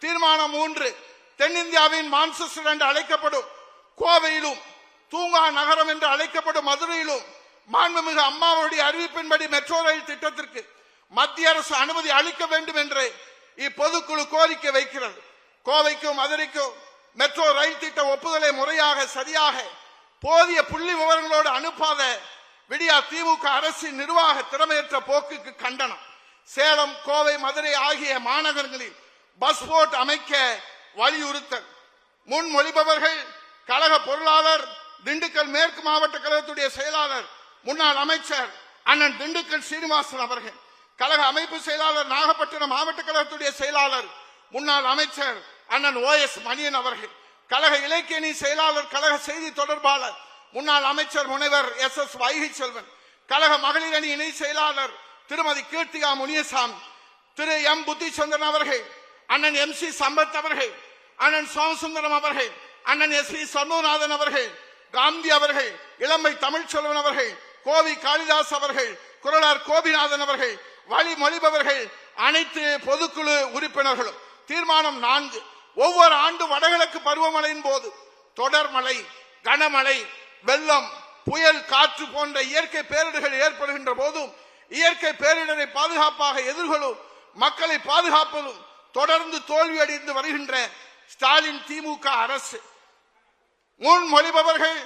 தீர்மானம் 3, தென்னிந்தியாவின் மான்செஸ்டர் என்று அழைக்கப்படும் கோவையிலும் தூங்கா நகரம் என்று அழைக்கப்படும் மதுரையிலும் மாண்புமிகு அம்மாவுடைய அறிவிப்பின்படி மெட்ரோ ரயில் திட்டத்திற்கு மத்திய அரசு அனுமதி அளிக்க வேண்டும் என்று இப்பொதுக்குழு கோரிக்கை வைக்கிறது. கோவைக்கும் மதுரைக்கும் மெட்ரோ ரயில் திட்ட ஒப்புதலை முறையாக சரியாக போதிய புள்ளி விவரங்களோடு அனுப்பாத விடியா திமுக அரசின் நிர்வாக திறமையற்ற போக்குக்கு கண்டனம். சேலம், கோவை, மதுரை ஆகிய மாநகரங்களில் பஸ் போர்ட் அமைக்க வலியுறுத்தல். முன்மொழிபவர்கள் கழக பொருளாளர், திண்டுக்கல் மேற்கு மாவட்ட கழகத்துடைய செயலாளர், முன்னாள் அமைச்சர் அண்ணன் திண்டுக்கல் சீனிவாசன் அவர்கள். கழக அமைப்பு செயலாளர், நாகப்பட்டினம் மாவட்ட கழகத்துடைய செயலாளர், முன்னாள் அமைச்சர் அண்ணன் OS மணியன் அவர்கள். கழக இலக்கியணி செயலாளர், கழக செய்தி தொடர்பாளர், முன்னாள் அமைச்சர் முனைவர் SS வைகை செல்வன். கழக மகளிர் அணி இணை செயலாளர் திருமதி கீர்த்திகா முனியசாமி, திரு M புத்திச்சந்திரன் அவர்கள், அண்ணன் MC சம்பத் அவர்கள், அண்ணன் சோமசுந்தரம் அவர்கள், அண்ணன் SP சண்முகநாதன் அவர்கள், காந்தி அவர்கள், இளமை தமிழ்ச்செல்வன் அவர்கள், கோவி காளிதாஸ் அவர்கள், குரலார் கோபிநாதன் அவர்கள், வழிமொழிபவர்கள் அனைத்து பொதுக்குழு உறுப்பினர்களும். தீர்மானம் 4, ஒவ்வொரு ஆண்டு வடகிழக்கு பருவமழையின் போது தொடர் மழை, கனமழை, வெள்ளம், புயல், காற்று போன்ற இயற்கை பேரிடர்கள் ஏற்படுகின்ற போதும் இயற்கை பேரிடரை பாதுகாப்பாக எதிர்கொள்ளும் மக்களை பாதுகாப்பதும் தொடர்ந்து தோல்வியடைந்து வருகின்ற ஸ்டாலின் திமுக அரசு. முன்மொழிபவர்கள்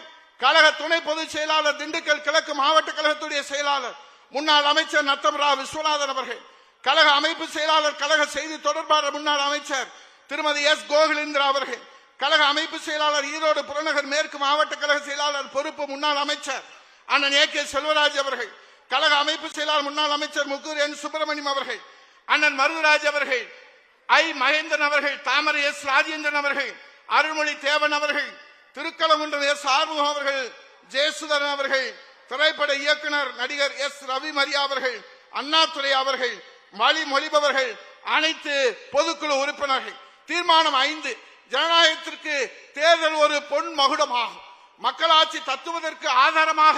கழக துணை பொதுச் செயலாளர், திண்டுக்கல் கிழக்கு மாவட்ட கழகத்துடைய செயலாளர், முன்னாள் அமைச்சர் நத்தம்ரா விஸ்வநாதன் அவர்கள். கழக அமைப்பு செயலாளர், கழக செய்தி தொடர்பாளர், முன்னாள் அமைச்சர் திருமதி S கோகுலேந்திரா அவர்கள். கழக அமைப்பு செயலாளர், ஈரோடு புறநகர் மேற்கு மாவட்ட கழக செயலாளர் பொறுப்பு முன்னாள் அமைச்சர் அண்ணன் AK செல்வராஜ் அவர்கள். கழக அமைப்பு செயலாளர், முன்னாள் அமைச்சர் முக்கூர் N சுப்பிரமணியம் அவர்கள், அண்ணன் மருதுராஜ் அவர்கள், I மகேந்திரன் அவர்கள், தாமரை S ராஜேந்திரன் அவர்கள், அருள்மொழி தேவன் அவர்கள், திருக்கலங்குன்றம் S ஆறுமுகம் அவர்கள், ஜெயசுதரன் அவர்கள், திரைப்பட இயக்குனர் நடிகர் S ரவி மரியா அவர்கள், அண்ணாதுரை அவர்கள், வழிமொழிபவர்கள் அனைத்து பொதுக்குழு உறுப்பினர்கள். தீர்மானம் 5, ஜனநாயகத்திற்கு தேர்தல் ஒரு பொன் மகுடமாகும். மக்களாட்சி தத்துவதற்கு ஆதாரமாக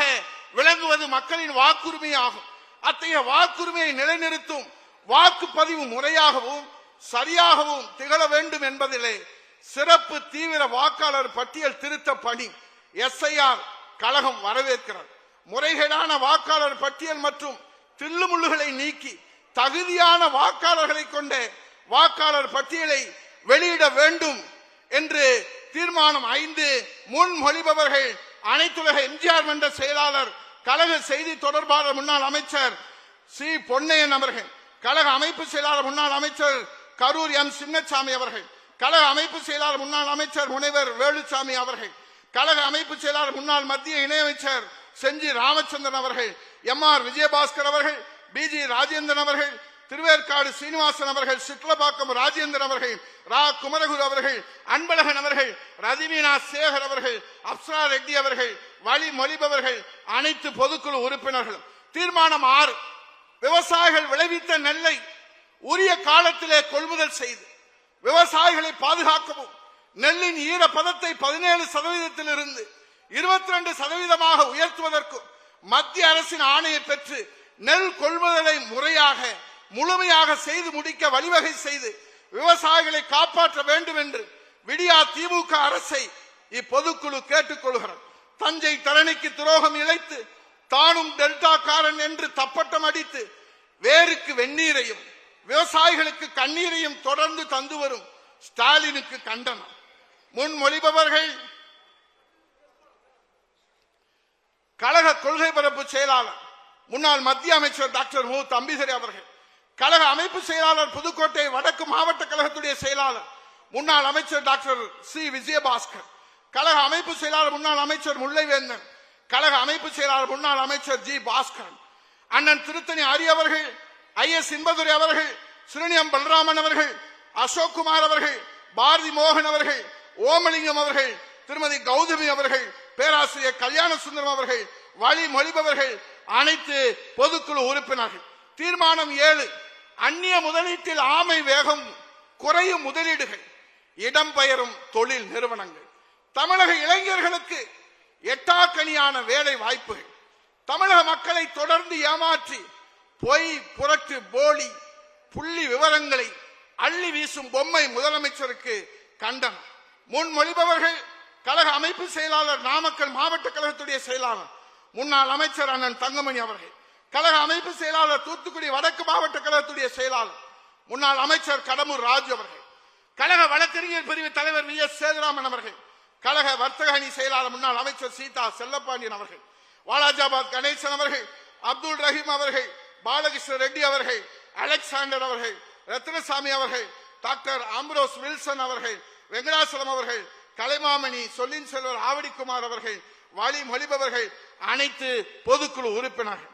விளங்குவது மக்களின் வாக்குரிமை ஆகும். அத்தகைய வாக்குரிமையை நிலைநிறுத்தும் வாக்குப்பதிவு முறையாகவும் சரியாகவும் திகழ வேண்டும் என்பதிலே சிறப்பு தீவிர வாக்காளர் பட்டியல் திருத்த பணி SIR கழகம் வரவேற்கிறது. முறைகேடான வாக்காளர் பட்டியல் மற்றும் தில்லுமுள்ளுகளை நீக்கி தகுதியான வாக்காளர்களை கொண்ட வாக்காளர் பட்டியலை வெளியிட வேண்டும் என்று தீர்மானம் 5 முன்மொழிபவர்கள் அனைத்துலக எம்ஜிஆர் மன்ற செயலாளர், கழக செய்தி தொடர்பாளர், முன்னாள் அமைச்சர் சி பொன்னையன் அவர்கள். கழக அமைப்பு செயலாளர், முன்னாள் அமைச்சர் கரூர் M சின்னசாமி அவர்கள். கழக அமைப்பு செயலாளர், முன்னாள் அமைச்சர் முனைவர் வேலுசாமி அவர்கள். கழக அமைப்பு செயலாளர், முன்னாள் மத்திய இணையமைச்சர் செஞ்சி ராமச்சந்திரன் அவர்கள், MR விஜயபாஸ்கர் அவர்கள், BG ராஜேந்திரன் அவர்கள், திருவேற்காடு சீனிவாசன் அவர்கள், சிட்லபாக்கம் ராஜேந்திரன் அவர்கள், ரா குமரகுரு அவர்கள், அன்பழகன் அவர்கள், ரதிமீனா சேகர் அவர்கள், அப்சரா ரெட்டி அவர்கள், வழிமொழிபவர்கள் அனைத்து பொதுக்குழு உறுப்பினர்களும். தீர்மானம் 6, விவசாயிகள் விளைவித்த நெல்லை உரிய காலத்திலே கொள்முதல் செய்து விவசாயிகளை பாதுகாக்கவும் நெல்லின் ஈரப்பதத்தை 17% இருந்து 22% உயர்த்துவதற்கும் மத்திய அரசின் ஆணையை பெற்று நெல் கொள்முதலை முறையாக முழுமையாக செய்து முடிக்க வழிவகை செய்து விவசாயிகளை காப்பாற்ற வேண்டும் என்று விடியா திமுக அரசை இப்பொதுக்குழு கேட்டுக்கொள்கிறது. தஞ்சை தரணிக்கு துரோகம் இழைத்து தானும் டெல்டா காரன் என்று தப்பட்டம் அடித்து வேருக்கு வெந்நீரையும் விவசாயிகளுக்கு கண்ணீரையும் தொடர்ந்து தந்து வரும் ஸ்டாலினுக்கு கண்டனம். முன்மொழிபவர்கள் கழக கொள்கை பரப்பு செயலாளர், முன்னாள் மத்திய அமைச்சர் டாக்டர் மு தம்பிதுரை அவர்கள். கழக அமைப்பு செயலாளர், புதுக்கோட்டை வடக்கு மாவட்ட கழகத்துடைய செயலாளர், முன்னாள் அமைச்சர் டாக்டர் சி விஜயபாஸ்கர். கழக அமைப்பு செயலாளர், முன்னாள் அமைச்சர் முல்லைவேந்தன். கழக அமைப்பு செயலாளர், முன்னாள் அமைச்சர் ஜி பாஸ்கரன். அண்ணன் திருத்தணி அரி அவர்கள், IS இன்பதுரை அவர்கள், சிறுனியம் பலராமன் அவர்கள், அசோக் குமார் அவர்கள், பாரதி மோகன் அவர்கள், ஓமலிங்கம் அவர்கள், திருமதி கௌதமி அவர்கள், பேராசிரியர் கல்யாண சுந்தரம் அவர்கள், வழிமொழிபவர்கள் அனைத்து பொதுக்குழு உறுப்பினர்கள். தீர்மானம் 7, அந்நிய முதலீட்டில் ஆமை வேகம் குறையும் முதலீடுகள், இடம்பெயரும் தொழில் நிறுவனங்கள், தமிழக இளைஞர்களுக்கு எட்டாக்கனியான வேலை வாய்ப்புகள், தமிழக மக்களை தொடர்ந்து ஏமாற்றி பொய் புரட்டு போலி புள்ளி விவரங்களை அள்ளி வீசும் பொம்மை முதலமைச்சருக்கு கண்டனம். முன்மொழிபவர்கள் கழக அமைப்பு செயலாளர், நாமக்கல் மாவட்ட கழகத்துடைய செயலாளர் முன்னாள் அமைச்சர் அண்ணன் தங்கமணி அவர்கள், கழக அமைப்பு செயலாளர் தூத்துக்குடி வடக்கு மாவட்ட கழகத்துடைய செயலாளர் முன்னாள் அமைச்சர் கடம்பூர் ராஜு அவர்கள், கழக வழக்கறிஞர் பிரிவு தலைவர் வி எஸ் சேதுராமன் அவர்கள், கழக வர்த்தக அணி செயலாளர் முன்னாள் அமைச்சர் சீதா செல்லப்பாண்டியன் அவர்கள், வாலாஜாபாத் கணேசன் அவர்கள், அப்துல் ரஹீம் அவர்கள், பாலகிருஷ்ண ரெட்டி அவர்கள், அலெக்சாண்டர் அவர்கள், ரத்னசாமி அவர்கள், டாக்டர் ஆம்ப்ரோஸ் வில்சன் அவர்கள், வெங்கடாசலம் அவர்கள், கலைமாமணி சொல்லின் செல்வர் ஆவடிக்குமார் அவர்கள், வழி மொழிபவர்கள், அனைத்து பொதுக்குழு உறுப்பினர்கள்.